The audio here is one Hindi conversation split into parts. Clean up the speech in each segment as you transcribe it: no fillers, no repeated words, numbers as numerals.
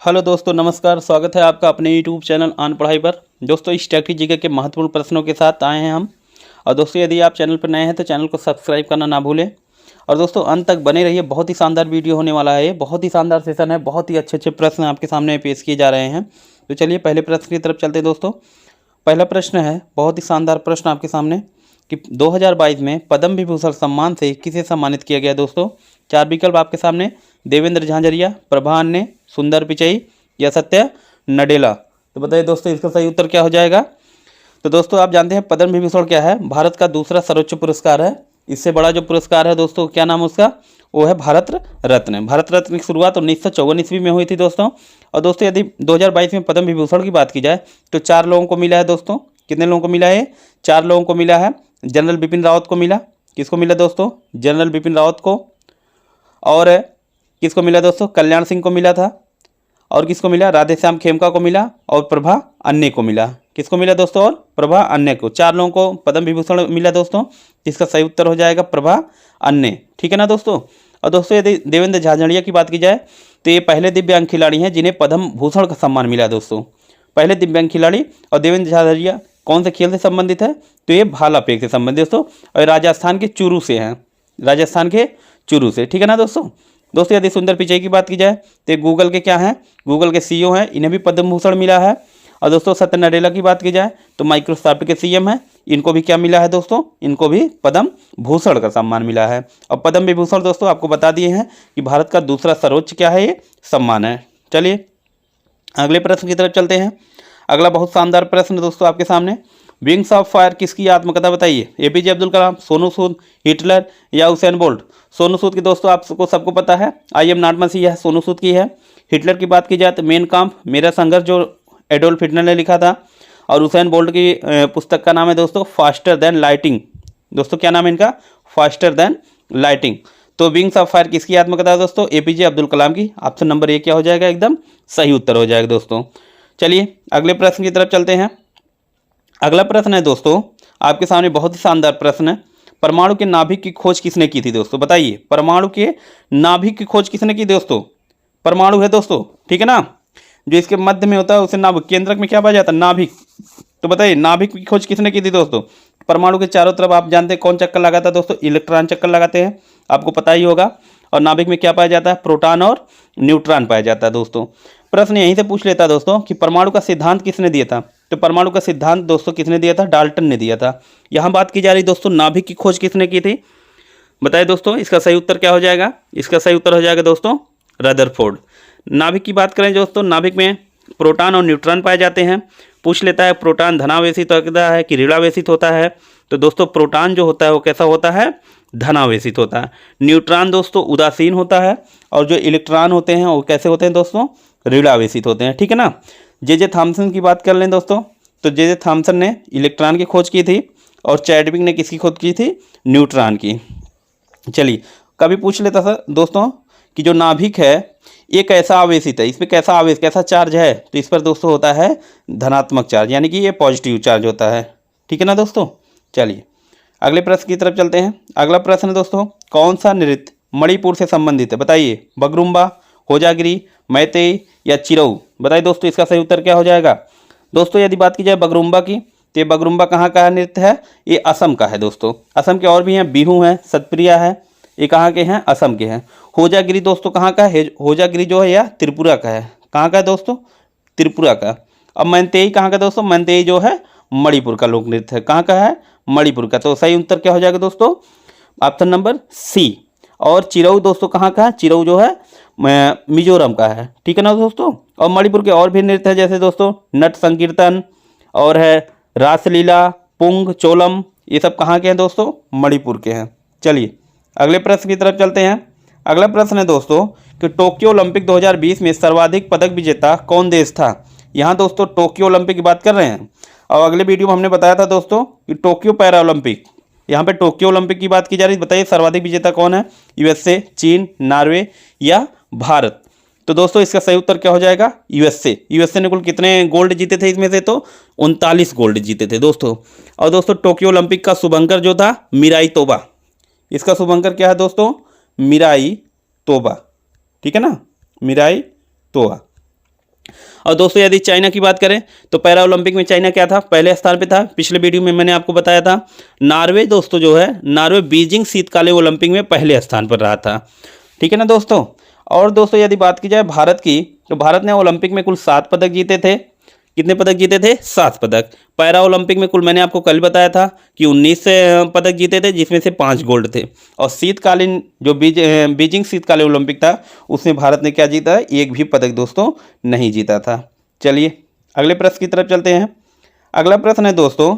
हेलो दोस्तों, नमस्कार। स्वागत है आपका अपने यूट्यूब चैनल ऑन पढ़ाई पर। दोस्तों, इस टैक्टी जीके के महत्वपूर्ण प्रश्नों के साथ आए हैं हम। और दोस्तों, यदि आप चैनल पर नए हैं तो चैनल को सब्सक्राइब करना ना भूलें। और दोस्तों, अंत तक बने रहिए, बहुत ही शानदार वीडियो होने वाला है। ये बहुत ही शानदार सेशन है, बहुत ही अच्छे अच्छे प्रश्न आपके सामने पेश किए जा रहे हैं। तो चलिए पहले प्रश्न की तरफ चलते हैं। दोस्तों, पहला प्रश्न है, बहुत ही शानदार प्रश्न आपके सामने कि 2022 में पद्म विभूषण सम्मान से किसे सम्मानित किया गया। दोस्तों, चार विकल्प आपके सामने: देवेंद्र झांझरिया, प्रभा अन्ने, सुंदर पिचई या सत्य नडेला। तो बताइए दोस्तों, इसका सही उत्तर क्या हो जाएगा। तो दोस्तों, आप जानते हैं पद्म विभूषण क्या है? भारत का दूसरा सर्वोच्च पुरस्कार है। इससे बड़ा जो पुरस्कार है दोस्तों, क्या नाम है उसका? वो है भारत रत्न। भारत रत्न की शुरुआत 1954 ईस्वी में हुई थी दोस्तों। और दोस्तों, यदि 2022 में पद्म विभूषण की बात की जाए तो 4 लोगों को मिला है दोस्तों। कितने लोगों को मिला है? 4 लोगों को मिला है। जनरल बिपिन रावत को मिला। किसको मिला दोस्तों? जनरल बिपिन रावत को। और किसको मिला दोस्तों? कल्याण सिंह को मिला था। और किसको मिला? राधेश्याम खेमका को मिला। और प्रभा अन्ने को मिला। किसको मिला दोस्तों? और प्रभा अन्ने को। 4 लोगों को पद्म विभूषण मिला दोस्तों। इसका सही उत्तर हो जाएगा प्रभा अन्ने। ठीक है ना दोस्तों। और दोस्तों, यदि देवेंद्र झाझड़िया की बात की जाए तो ये पहले दिव्यांग खिलाड़ी हैं जिन्हें पद्म भूषण का सम्मान मिला है दोस्तों। पहले दिव्यांग खिलाड़ी। और देवेंद्र झाझड़िया कौन से खेल से संबंधित है? तो ये भाला फेंक से संबंधित दोस्तों। और राजस्थान के चूरू से हैं। राजस्थान के चूरू से। ठीक है ना दोस्तों। दोस्तों, यदि सुंदर पिचई की बात की जाए तो गूगल के क्या हैं? गूगल के सीईओ हैं। इन्हें भी पद्म भूषण मिला है। और दोस्तों, सत्य नडेला की बात की जाए तो माइक्रोसॉफ्ट के सीएम हैं। इनको भी क्या मिला है दोस्तों? इनको भी पद्म भूषण का सम्मान मिला है। और पद्म विभूषण दोस्तों आपको बता दिए हैं कि भारत का दूसरा सर्वोच्च क्या है? ये सम्मान है। चलिए अगले प्रश्न की तरफ चलते हैं। अगला बहुत शानदार प्रश्न दोस्तों आपके सामने, विंग्स ऑफ फायर किसकी आत्मकथा बताइए? एपीजे अब्दुल कलाम, सोनू सूद, हिटलर या हुसैन बोल्ट। सोनू सूद की दोस्तों आपको सबको पता है, आई एम नॉट मसीह है, सोनू सूद की है। हिटलर की बात की जाए तो मेन काम्प, मेरा संघर्ष, जो एडोल्फ हिटलर ने लिखा था। और हुसैन बोल्ट की पुस्तक का नाम है दोस्तों फास्टर देन लाइटिंग। दोस्तों, क्या नाम है इनका? Faster than lighting. तो विंग्स ऑफ फायर किसकी आत्मकथा है दोस्तों? एपीजे अब्दुल कलाम की। ऑप्शन नंबर ए क्या हो जाएगा? एकदम सही उत्तर हो जाएगा दोस्तों। चलिए अगले प्रश्न की तरफ चलते हैं। अगला प्रश्न है दोस्तों आपके सामने, बहुत ही शानदार प्रश्न है। परमाणु के नाभिक की खोज किसने की थी दोस्तों? बताइए, परमाणु के नाभिक की खोज किसने की दोस्तों? परमाणु है दोस्तों, ठीक है ना, जो इसके मध्य में होता है उसे नाभिक, केंद्रक में क्या पाया जाता है? नाभिक। तो बताइए, नाभिक की खोज किसने की थी दोस्तों? परमाणु के चारों तरफ आप जानते हैं कौन चक्कर लगाता है दोस्तों? इलेक्ट्रॉन चक्कर लगाते हैं, आपको पता ही होगा। और नाभिक में क्या पाया जाता है? प्रोटॉन और न्यूट्रॉन पाया जाता है दोस्तों। प्रश्न यहीं से पूछ लेता है दोस्तों कि परमाणु का सिद्धांत किसने दिया था? तो परमाणु का सिद्धांत दोस्तों किसने दिया था? डाल्टन ने दिया था। यहाँ बात की जा रही दोस्तों नाभिक की खोज किसने की थी? बताइए दोस्तों, इसका सही उत्तर क्या हो जाएगा? इसका सही उत्तर हो जाएगा दोस्तों रदरफोर्ड। नाभिक की बात करें दोस्तों, नाभिक में प्रोटॉन और न्यूट्रॉन पाए जाते हैं। पूछ लेता है प्रोटॉन धनावेशित होता है कि ऋणावेशित होता है? तो दोस्तों, प्रोटॉन जो होता है वो कैसा होता है? धनावेशित होता है। न्यूट्रॉन दोस्तों उदासीन होता है। और जो इलेक्ट्रॉन होते हैं वो कैसे होते हैं दोस्तों? ऋणावेशित होते हैं। ठीक है ना। जे थॉमसन की बात कर लें दोस्तों, तो जे थॉमसन ने इलेक्ट्रॉन की खोज की थी। और चैडविक ने किसकी खोज की थी? न्यूट्रॉन की। चलिए, कभी पूछ लेता था दोस्तों कि जो नाभिक है ये कैसा आवेशित है, इसमें कैसा आवेश, कैसा चार्ज है? तो इस पर दोस्तों होता है धनात्मक चार्ज, यानी कि ये पॉजिटिव चार्ज होता है। ठीक है ना दोस्तों। चलिए अगले प्रश्न की तरफ चलते हैं। अगला प्रश्न दोस्तों, कौन सा नृत्य मणिपुर से संबंधित है? बताइए, बगरुम्बा, होजागिरी, मैतेई या चिरऊ। बताइए दोस्तों, इसका सही उत्तर क्या हो जाएगा? दोस्तों, यदि बात की जाए बगरुम्बा की तो ये बगरुम्बा कहाँ का नृत्य है? ये असम का है दोस्तों। असम के और भी हैं, बिहू हैं, सतप्रिया है, ये कहाँ के हैं? असम के हैं। होजागिरी दोस्तों कहाँ का है? होजागिरी जो है यह त्रिपुरा का है। कहाँ का है दोस्तों? त्रिपुरा का। अब मैतेई कहाँ का दोस्तों? मैतेई जो है मणिपुर का लोक नृत्य है। कहाँ का है? मणिपुर का। तो सही उत्तर क्या हो जाएगा दोस्तों? Option number C. और चिरऊ दोस्तों कहाँ का है? चिरऊ जो है मिजोरम का है। ठीक है ना दोस्तों। और मणिपुर के और भी नृत्य है, जैसे दोस्तों नट संकीर्तन और है रासलीला, पुंग, चोलम, ये सब कहाँ के हैं दोस्तों? मणिपुर के हैं। चलिए अगले प्रश्न की तरफ चलते हैं। अगला प्रश्न है दोस्तों कि टोक्यो ओलंपिक 2020 में सर्वाधिक पदक विजेता कौन देश था? यहाँ दोस्तों टोक्यो ओलंपिक की बात कर रहे हैं। और अगले वीडियो में हमने बताया था दोस्तों कि टोक्यो पैरा ओलंपिक, यहाँ पे टोक्यो ओलंपिक की बात की जा रही है। बताइए सर्वाधिक विजेता कौन है? यूएसए, चीन, नॉर्वे या भारत। तो दोस्तों इसका सही उत्तर क्या हो जाएगा? यूएसए। यूएसए ने कुल कितने गोल्ड जीते थे इसमें से? तो 39 गोल्ड जीते थे दोस्तों। और दोस्तों टोक्यो ओलंपिक का शुभंकर जो था मिराई तोबा। इसका शुभंकर क्या है दोस्तों? मिराई तोबा। ठीक है ना, मिराई तोबा। और दोस्तों यदि चाइना की बात करें तो पैरा ओलंपिक में चाइना क्या था, पहले स्थान पे था। पिछले वीडियो में मैंने आपको बताया था। नॉर्वे दोस्तों जो है, नॉर्वे बीजिंग शीतकालीन ओलंपिक में पहले स्थान पर रहा था। ठीक है ना दोस्तों। और दोस्तों यदि बात की जाए भारत की, तो भारत ने ओलंपिक में कुल 7 पदक जीते थे। कितने पदक जीते थे? 7 पदक। पैरा ओलंपिक में कुल मैंने आपको कल बताया था कि 19 पदक जीते थे, जिसमें से 5 गोल्ड थे। और शीतकालीन जो बीजिंग शीतकालीन ओलंपिक था, उसमें भारत ने क्या जीता? एक भी पदक दोस्तों नहीं जीता था। चलिए अगले प्रश्न की तरफ चलते हैं। अगला प्रश्न है दोस्तों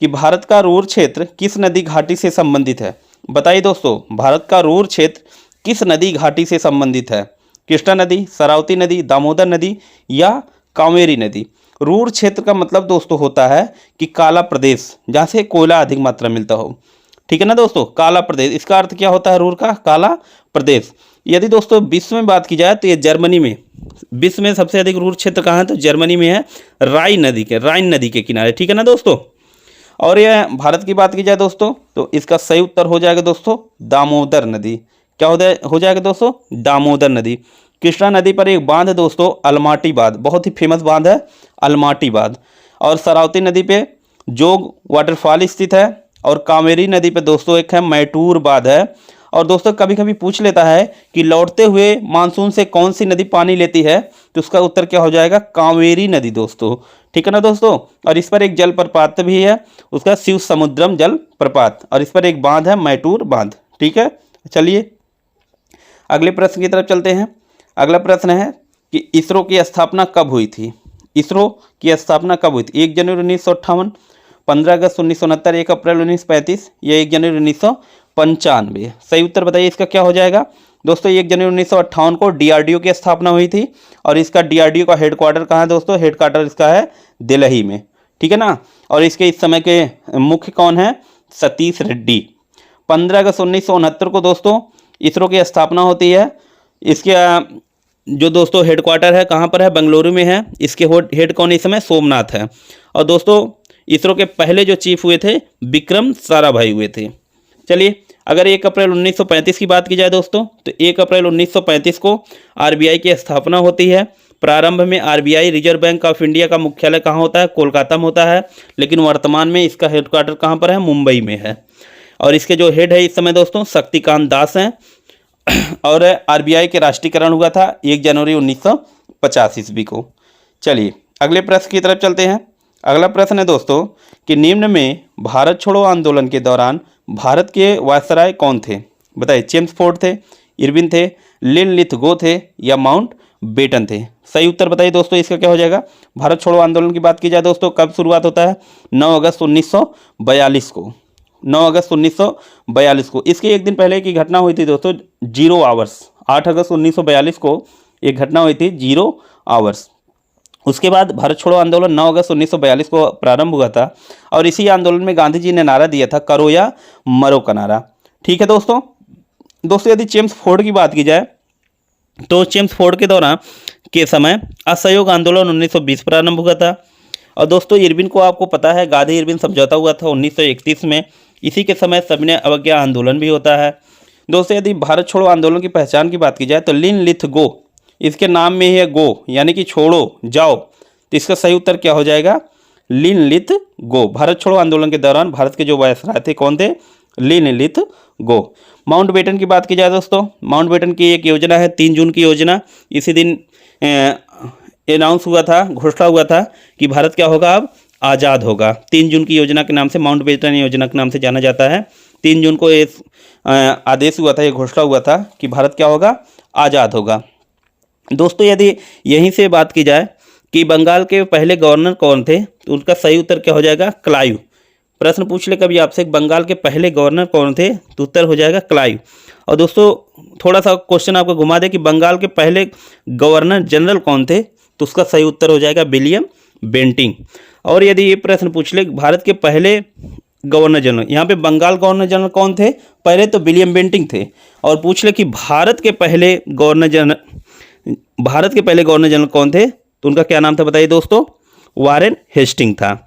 कि भारत का रूर क्षेत्र किस नदी घाटी से संबंधित है? बताइए दोस्तों, भारत का रूर क्षेत्र किस नदी घाटी से संबंधित है? कृष्णा नदी, शरावती नदी, दामोदर नदी या कावेरी नदी? रूर क्षेत्र का मतलब दोस्तों होता है कि काला प्रदेश, जहाँ से कोयला अधिक मात्रा मिलता हो। ठीक है ना दोस्तों, काला प्रदेश, इसका अर्थ क्या होता है रूर का? काला प्रदेश। यदि दोस्तों विश्व में बात की जाए तो ये जर्मनी में, विश्व में सबसे अधिक रूर क्षेत्र कहाँ है? तो जर्मनी में है, राइन नदी के किनारे। ठीक है ना दोस्तों। और यह भारत की बात की जाए दोस्तों, तो इसका सही उत्तर हो जाएगा दोस्तों दामोदर नदी। क्या हो जाएगा दोस्तों? दामोदर नदी। कृष्णा नदी पर एक बांध है दोस्तों, अलमाटी बांध, बहुत ही फेमस बांध है अलमाटी बांध। और शरावती नदी पे जोग वाटरफॉल स्थित है। और कावेरी नदी पे दोस्तों एक है मैटूर बांध है। और दोस्तों कभी कभी पूछ लेता है कि लौटते हुए मानसून से कौन सी नदी पानी लेती है, तो उसका उत्तर क्या हो जाएगा? कावेरी नदी दोस्तों। ठीक है ना दोस्तों। और इस पर एक जल प्रपात भी है, उसका शिव समुद्रम जल प्रपात। और इस पर एक बांध है मैटूर बांध। ठीक है, चलिए अगले प्रश्न की तरफ चलते हैं। अगला प्रश्न है कि इसरो की स्थापना कब हुई थी? इसरो की स्थापना कब हुई थी? 1 जनवरी 1958, 15 अगस्त 1969, 1 अप्रैल 1935 या 1 जनवरी 1995? सही उत्तर बताइए, इसका क्या हो जाएगा? दोस्तों 1 जनवरी 1958 को डीआरडीओ की स्थापना हुई थी। और इसका डीआरडीओ का हेडक्वार्टर कहाँ है दोस्तों? हेडक्वार्टर इसका है दिल्ली में। ठीक है ना। और इसके इस समय के मुख्य कौन है? सतीश रेड्डी। 15 अगस्त 1969 को दोस्तों इसरो की स्थापना होती है। इसके जो दोस्तों हेडक्वार्टर है कहाँ पर है? बेंगलुरु में है। इसके हेड कौन इस समय? सोमनाथ है। और दोस्तों इसरो के पहले जो चीफ हुए थे विक्रम साराभाई हुए थे। चलिए अगर 1 अप्रैल 1935 की बात की जाए दोस्तों, तो 1 अप्रैल 1935 को आरबीआई की स्थापना होती है। प्रारंभ में RBI reserve bank of India का मुख्यालय कहाँ होता है? कोलकाता में होता है। लेकिन वर्तमान में इसका हेडक्वार्टर कहाँ पर है? मुंबई में है। और इसके जो हेड है इस समय दोस्तों शक्तिकांत दास हैं। और आरबीआई के राष्ट्रीयकरण हुआ था 1 जनवरी 1950 ईस्वी को। चलिए अगले प्रश्न की तरफ चलते हैं। अगला प्रश्न है दोस्तों कि निम्न में भारत छोड़ो आंदोलन के दौरान भारत के वायसराय कौन थे? बताइए, चेम्सफोर्ड थे, इरविन थे, लिनलिथगो थे या माउंट बेटन थे? सही उत्तर बताइए दोस्तों, इसका क्या हो जाएगा? भारत छोड़ो आंदोलन की बात की जाए दोस्तों, कब शुरुआत होता है? 9 अगस्त 1942 को। 9 अगस्त 1942 को। इसके एक दिन पहले की घटना हुई थी दोस्तों 0 आवर्स। 8 अगस्त 1942 को एक घटना हुई थी 0 आवर्स। उसके बाद भारत छोड़ो आंदोलन 9 अगस्त 1942 को प्रारंभ हुआ था। और इसी आंदोलन में गांधी जी ने नारा दिया था, करो या मरो का नारा। ठीक है दोस्तों। यदि चेम्सफोर्ड की बात की जाए तो चेम्सफोर्ड के दौरान के समय असहयोग आंदोलन 1920 प्रारंभ हुआ था। और दोस्तों इरविन को आपको पता है, गांधी इरविन समझौता हुआ था 1931 में। इसी के समय सविनय अवज्ञा आंदोलन भी होता है। दोस्तों यदि भारत छोड़ो आंदोलन की पहचान की बात की जाए तो लिनलिथगो, इसके नाम में ही है गो, यानी कि छोड़ो, जाओ। तो इसका सही उत्तर क्या हो जाएगा? लिनलिथगो। भारत छोड़ो आंदोलन के दौरान भारत के जो वायसराय थे कौन थे? लिनलिथगो। माउंट बेटन की बात की जाए दोस्तों, माउंट बेटन की एक योजना है 3 जून की योजना। इसी दिन अनाउंस हुआ था, घोषणा हुआ था कि भारत क्या होगा? अब आज़ाद होगा। 3 जून की योजना के नाम से, माउंट बेटन योजना के नाम से जाना जाता है। 3 जून को ये आदेश हुआ था, ये घोषणा हुआ था कि भारत क्या होगा? आज़ाद होगा। दोस्तों यदि यहीं से बात की जाए कि बंगाल के पहले गवर्नर कौन थे, तो उनका सही उत्तर क्या हो जाएगा? क्लाइव। प्रश्न पूछ ले कभी आपसे बंगाल के पहले गवर्नर कौन थे, तो उत्तर हो जाएगा क्लाइव। और दोस्तों थोड़ा सा क्वेश्चन आपको घुमा दे कि बंगाल के पहले गवर्नर जनरल कौन थे, तो उसका सही उत्तर हो जाएगा विलियम बेंटिंग। और यदि ये प्रश्न पूछ ले भारत के पहले गवर्नर जनरल, यहाँ पे बंगाल गवर्नर जनरल कौन थे पहले, तो विलियम बेंटिंग थे। और पूछ ले कि भारत के पहले गवर्नर जनरल कौन थे, तो उनका क्या नाम था बताइए दोस्तों? वारेन हेस्टिंग था।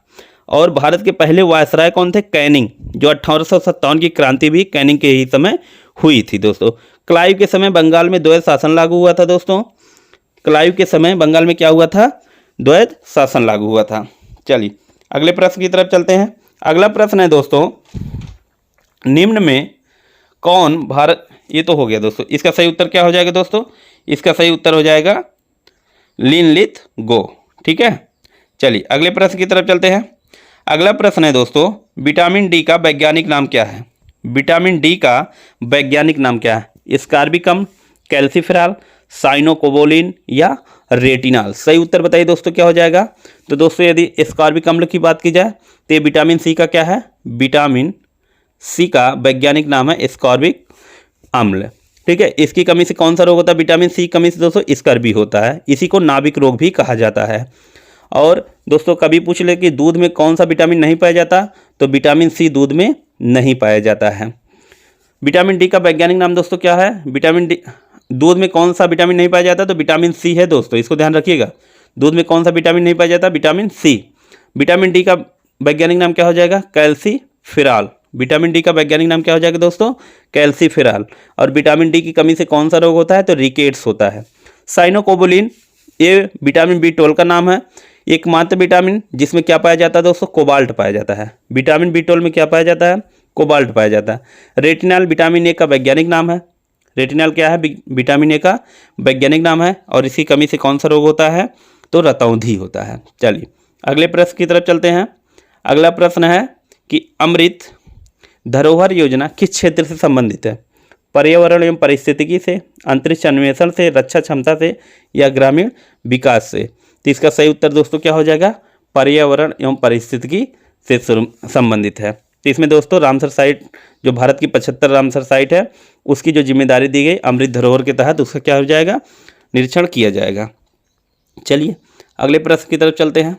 और भारत के पहले वायसराय कौन थे? कैनिंग, जो 1857 की क्रांति भी कैनिंग के ही समय हुई थी दोस्तों। क्लाइव के समय बंगाल में द्वैध शासन लागू हुआ था दोस्तों। क्लाइव के समय बंगाल में क्या हुआ था, द्वैध शासन लागू हुआ था। चलिए अगले प्रश्न की तरफ चलते हैं। अगला प्रश्न है दोस्तों, निम्न में कौन भारत, ये तो हो गया दोस्तों, इसका सही उत्तर क्या हो जाएगा दोस्तों, इसका सही उत्तर हो जाएगा लिनलिथ गो। ठीक है, चलिए अगले प्रश्न की तरफ चलते हैं। अगला प्रश्न है दोस्तों, विटामिन डी का वैज्ञानिक नाम क्या है। विटामिन डी का वैज्ञानिक नाम क्या है, स्कारबिकम, कैल्सीफेरॉल, साइनोकोबोलिन या रेटिनॉल। सही उत्तर बताइए दोस्तों क्या हो जाएगा। तो दोस्तों यदि स्कारबिक अम्ल की बात की जाए तो ये विटामिन सी का क्या है, विटामिन सी का वैज्ञानिक नाम है स्कारबिक अम्ल। ठीक है, इसकी कमी से कौन सा रोग होता है, विटामिन सी कमी से दोस्तों स्कर्वी होता है, इसी को नाभिक रोग भी कहा जाता है। और दोस्तों कभी पूछ ले कि दूध में कौन सा विटामिन नहीं पाया जाता, तो विटामिन सी दूध में नहीं पाया जाता है। विटामिन डी का वैज्ञानिक नाम दोस्तों क्या है, विटामिन डी, दूध में कौन सा विटामिन नहीं पाया जाता, तो विटामिन सी है दोस्तों, इसको ध्यान रखिएगा। दूध में कौन सा विटामिन नहीं पाया जाता, विटामिन सी। विटामिन डी का वैज्ञानिक नाम क्या हो जाएगा, कैल्सीफेरॉल। विटामिन डी का वैज्ञानिक नाम क्या हो जाएगा दोस्तों, कैल्सीफेरॉल। और विटामिन डी की कमी से कौन सा रोग होता है, तो रिकेट्स होता है। साइनोकोबोलिन, ये विटामिन बी12 का नाम है, एकमात्र विटामिन जिसमें क्या पाया जाता है दोस्तों, कोबाल्ट पाया जाता है। विटामिन बी12 में क्या पाया जाता है, कोबाल्ट पाया जाता है। रेटिनॉल विटामिन ए का वैज्ञानिक नाम है। रेटिनॉल क्या है, विटामिन ए का वैज्ञानिक नाम है। और इसकी कमी से कौन सा रोग होता है, तो रतौंधी होता है। चलिए अगले प्रश्न की तरफ चलते हैं। अगला प्रश्न है कि अमृत धरोहर योजना किस क्षेत्र से संबंधित है, पर्यावरण एवं पारिस्थितिकी से, अंतरिक्ष अन्वेषण से, रक्षा क्षमता से या ग्रामीण विकास से। तो इसका सही उत्तर दोस्तों क्या हो जाएगा, पर्यावरण एवं पारिस्थितिकी से संबंधित है। तो इसमें दोस्तों रामसर साइट, जो भारत की 75 रामसर साइट है, उसकी जो जिम्मेदारी दी गई अमृत धरोहर के तहत, उसका क्या हो जाएगा, निरीक्षण किया जाएगा। चलिए अगले प्रश्न की तरफ चलते हैं।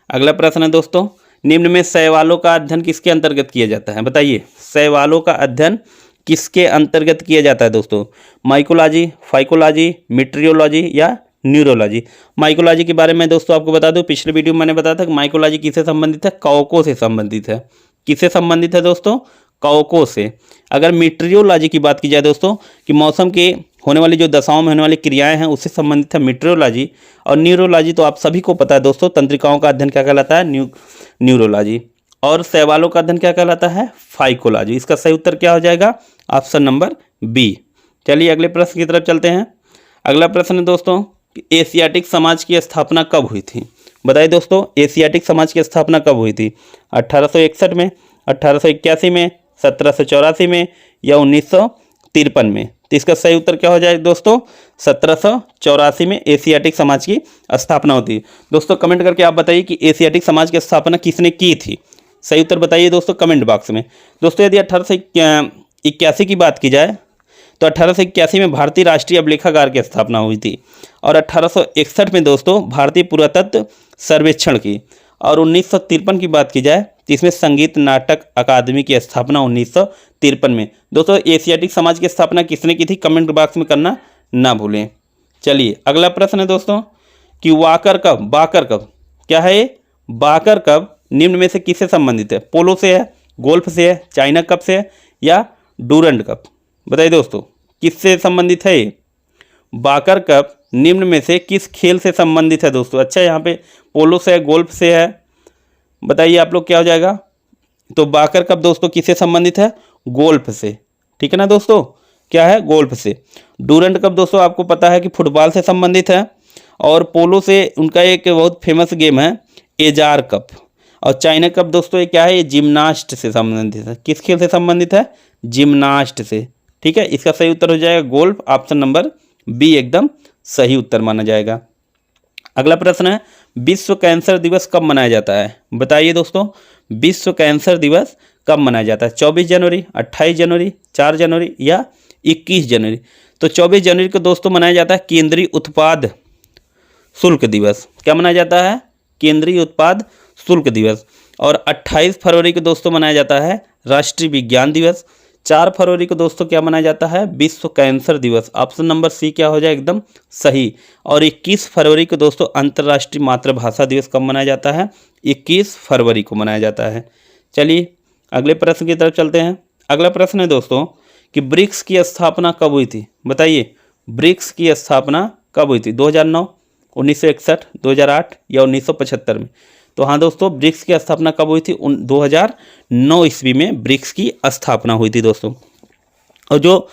अगला प्रश्न है दोस्तों, निम्न में शैवालों का अध्ययन किसके अंतर्गत किया जाता है, बताइए शैवालों का अध्ययन किसके अंतर्गत किया जाता है दोस्तों, माइकोलॉजी, फाइकोलॉजी, मीटरियोलॉजी या न्यूरोलॉजी। माइकोलॉजी के बारे में दोस्तों आपको बता दूं, पिछले वीडियो में मैंने बताया था कि माइकोलॉजी किससे संबंधित है, कवकों से संबंधित है। किससे संबंधित है दोस्तों, कवकों से। अगर मीटरियोलॉजी की बात की जाए दोस्तों, कि मौसम के होने वाली जो दशाओं में होने वाली क्रियाएं हैं, उससे संबंधित है मीटरियोलॉजी। और न्यूरोलॉजी तो आप सभी को पता है दोस्तों, तंत्रिकाओं का अध्ययन क्या कहलाता है, न्यूरोलॉजी। और शैवालों का अध्ययन क्या कहलाता है, फाइकोलॉजी। इसका सही उत्तर क्या हो जाएगा, ऑप्शन नंबर बी। चलिए अगले प्रश्न की तरफ चलते हैं। अगला प्रश्न है दोस्तों, एशियाटिक समाज की स्थापना कब हुई थी, बताइए दोस्तों एशियाटिक समाज की स्थापना कब हुई थी, 1861 में, 1881 में, 1784 में या 1953 में। तो इसका सही उत्तर क्या हो जाएगा दोस्तों, 1784 में एशियाटिक समाज की स्थापना होती है। दोस्तों कमेंट करके आप बताइए कि एशियाटिक समाज की स्थापना किसने की थी, सही उत्तर बताइए दोस्तों कमेंट बॉक्स में। दोस्तों यदि 1881 की बात की जाए तो 1881 में भारतीय राष्ट्रीय अभिलेखागार की स्थापना हुई थी। और 1861 में दोस्तों भारतीय पुरातत्व सर्वेक्षण की। और 1953 की बात की जाए तो इसमें संगीत नाटक अकादमी की स्थापना 1953 में। दोस्तों एशियाटिक समाज की स्थापना किसने की थी, कमेंट बॉक्स में करना ना भूलें। चलिए अगला प्रश्न है दोस्तों कि वाकर कप, बाकर कप क्या है ये, बाकर कप निम्न में से किससे संबंधित है, पोलो से है, गोल्फ से है, चाइना कप से है या डूरंड कप। बताइए दोस्तों किससे संबंधित है ये, बाकर कप निम्न में से किस खेल से संबंधित है दोस्तों। अच्छा यहाँ पे पोलो से है, गोल्फ से है, बताइए आप लोग क्या हो जाएगा। तो बाकर कप दोस्तों किससे संबंधित है, गोल्फ से, ठीक है ना दोस्तों, क्या है गोल्फ से। डूरंड कप दोस्तों आपको पता है कि फुटबॉल से संबंधित है। और पोलो से उनका एक बहुत फेमस गेम है एजार कप। और चाइना कप दोस्तों ये क्या है, ये जिम्नास्ट से संबंधित है। किस खेल से संबंधित है, जिम्नास्ट से, ठीक है। इसका सही उत्तर हो जाएगा गोल्फ, ऑप्शन नंबर बी एकदम सही उत्तर माना जाएगा। अगला प्रश्न है विश्व कैंसर दिवस कब मनाया जाता है, बताइए दोस्तों विश्व कैंसर दिवस कब मनाया जाता है, 24 जनवरी, 28 जनवरी, 4 जनवरी या 21 जनवरी। तो 24 जनवरी को दोस्तों मनाया जाता है केंद्रीय उत्पाद शुल्क दिवस। क्या मनाया जाता है, केंद्रीय उत्पाद शुल्क दिवस। और 28 फरवरी को दोस्तों मनाया जाता है राष्ट्रीय विज्ञान दिवस। 4 फरवरी को दोस्तों क्या मनाया जाता है, विश्व कैंसर दिवस। ऑप्शन नंबर सी क्या हो जाए एकदम सही। और 21 फरवरी को दोस्तों अंतर्राष्ट्रीय मातृभाषा दिवस कब मनाया जाता है, 21 फरवरी को मनाया जाता है। चलिए अगले प्रश्न की तरफ चलते हैं। अगला प्रश्न है दोस्तों कि ब्रिक्स की स्थापना कब हुई थी, बताइए ब्रिक्स की स्थापना कब हुई थी? 2009, 1961, 2008 या 1975 में? तो हाँ दोस्तों, ब्रिक्स की स्थापना कब हुई थी? 2009 ईस्वी में ब्रिक्स की स्थापना हुई थी दोस्तों। और जो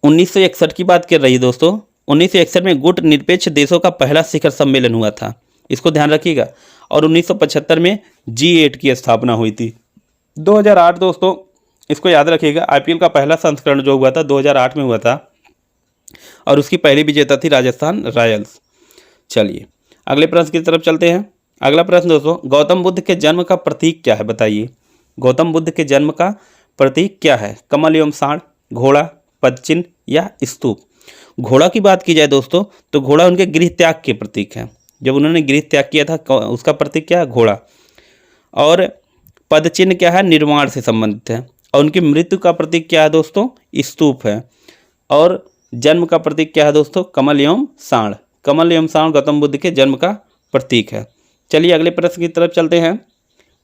1961 की बात कर रही है दोस्तों, 1961 में गुट निरपेक्ष देशों का पहला शिखर सम्मेलन हुआ था, इसको ध्यान रखिएगा। और 1975 में G8 की स्थापना हुई थी। 2008 दोस्तों, इसको याद रखिएगा, IPL का पहला संस्करण जो हुआ था 2008 में हुआ था, और उसकी पहली विजेता थी राजस्थान रॉयल्स। चलिए अगले प्रश्न की तरफ चलते हैं। अगला प्रश्न दोस्तों, गौतम बुद्ध के जन्म का प्रतीक क्या है? बताइए, गौतम बुद्ध के जन्म का प्रतीक क्या है? कमल एवं सांड, घोड़ा, पदचिन्ह या स्तूप? घोड़ा की बात की जाए दोस्तों, तो घोड़ा उनके गृह त्याग के प्रतीक है। जब उन्होंने गृह त्याग किया था, उसका प्रतीक क्या है? घोड़ा। और पदचिन्ह क्या है? निर्माण से संबंधित है। और उनकी मृत्यु का प्रतीक क्या है दोस्तों? स्तूप है। और जन्म का प्रतीक क्या है दोस्तों? कमल एवं सांड। कमल एवं सांड गौतम बुद्ध के जन्म का प्रतीक है। चलिए अगले प्रश्न की तरफ चलते हैं।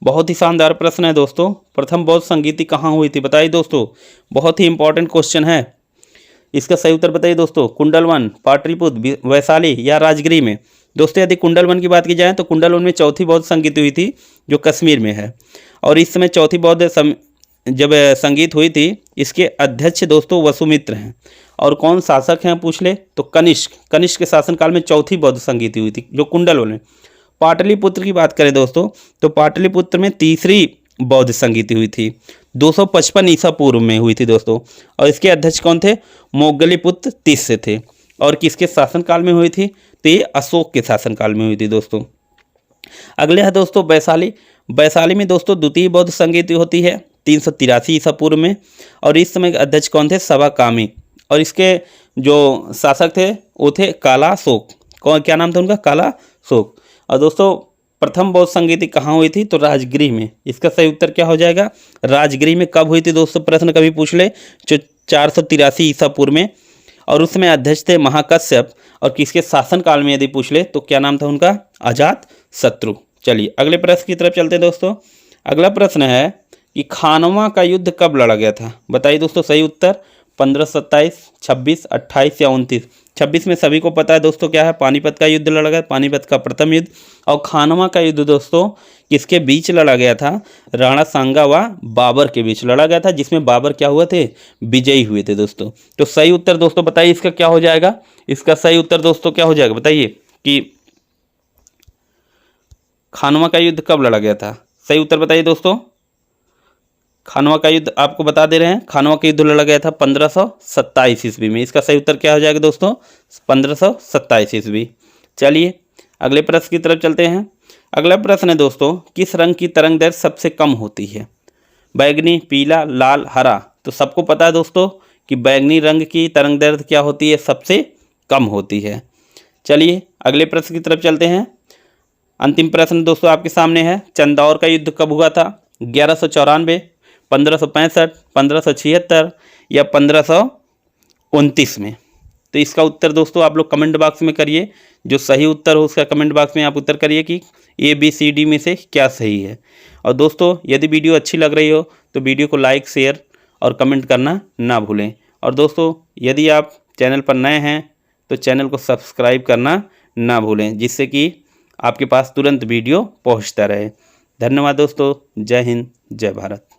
बहुत ही शानदार प्रश्न है दोस्तों। प्रथम बौद्ध संगीति कहाँ हुई थी? बताइए दोस्तों, बहुत ही इंपॉर्टेंट क्वेश्चन है। इसका सही उत्तर बताइए दोस्तों। कुंडलवन, पाटलिपुत्र, वैशाली या राजगिरी में? दोस्तों यदि कुंडलवन की बात की जाए तो कुंडलवन में चौथी बौद्ध संगीति हुई थी, जो कश्मीर में है। और इस समय चौथी बौद्ध जब संगीत हुई थी, इसके अध्यक्ष दोस्तों वसुमित्र हैं। और कौन शासक हैं पूछ ले तो कनिष्क। कनिष्क के शासनकाल में चौथी बौद्ध संगीत हुई थी, जो कुंडलवन में। पाटलिपुत्र की बात करें दोस्तों, तो पाटलिपुत्र में तीसरी बौद्ध संगीति हुई थी, 255 ईसा पूर्व में हुई थी दोस्तों। और इसके अध्यक्ष कौन थे? मोगलीपुत्र तीसरे थे। और किसके शासनकाल में हुई थी? तो ये अशोक के शासनकाल में हुई थी दोस्तों। अगले है दोस्तों वैशाली। वैशाली में दोस्तों द्वितीय बौद्ध संगीति होती है 383 ईसा पूर्व में। और इस समय के अध्यक्ष कौन थे? सवाकामी। और इसके जो शासक थे वो थे कालाशोक। कौन, क्या नाम था उनका? कालाशोक। और दोस्तों प्रथम बौद्ध संगीति कहाँ हुई थी? तो राजगिरी में। इसका सही उत्तर क्या हो जाएगा? राजगिरी में। कब हुई थी दोस्तों? प्रश्न कभी पूछ ले, जो 483 ईसा पूर्व में। और उसमें अध्यक्ष थे महाकश्यप। और किसके शासनकाल में यदि पूछ ले तो क्या नाम था उनका? अजात शत्रु। चलिए अगले प्रश्न की तरफ चलते हैं दोस्तों। अगला प्रश्न है कि खानवा का युद्ध कब लड़ा गया था? बताइए दोस्तों सही उत्तर। 1527, 26, 28 या 29? 26 में सभी को पता है दोस्तों क्या है? पानीपत का युद्ध लड़ा गया, पानीपत का प्रथम युद्ध। और खानवा का युद्ध दोस्तों किसके बीच लड़ा गया था? राणा सांगा व बाबर के बीच लड़ा गया था, जिसमें बाबर क्या हुए थे? विजयी हुए थे दोस्तों। तो सही उत्तर दोस्तों बताइए इसका क्या हो जाएगा? इसका सही उत्तर दोस्तों क्या हो जाएगा? बताइए कि खानवा का युद्ध कब लड़ा गया था? सही उत्तर बताइए दोस्तों। खानवा का युद्ध आपको बता दे रहे हैं, खानवा का युद्ध लड़ा गया था 1527 ईस्वी में। इसका सही उत्तर क्या हो जाएगा दोस्तों? 1527 ईस्वी। चलिए अगले प्रश्न की तरफ चलते हैं। अगला प्रश्न है दोस्तों, किस रंग की तरंग दैर्घ्य सबसे कम होती है? बैगनी, पीला, लाल, हरा? तो सबको पता है दोस्तों कि बैगनी रंग की तरंग दैर्घ्य क्या होती है? सबसे कम होती है। चलिए अगले प्रश्न की तरफ चलते हैं। अंतिम प्रश्न दोस्तों आपके सामने है, चंदौर का युद्ध कब हुआ था? 1194, 1565, 1576 या 1529 में? तो इसका उत्तर दोस्तों आप लोग कमेंट बॉक्स में करिए। जो सही उत्तर हो उसका कमेंट बॉक्स में आप उत्तर करिए कि ABCD में से क्या सही है। और दोस्तों यदि वीडियो अच्छी लग रही हो तो वीडियो को लाइक, शेयर और कमेंट करना ना भूलें। और दोस्तों यदि आप चैनल पर नए हैं तो चैनल को सब्सक्राइब करना ना भूलें, जिससे कि आपके पास तुरंत वीडियो पहुंचता रहे। धन्यवाद दोस्तों। जय हिंद, जय भारत।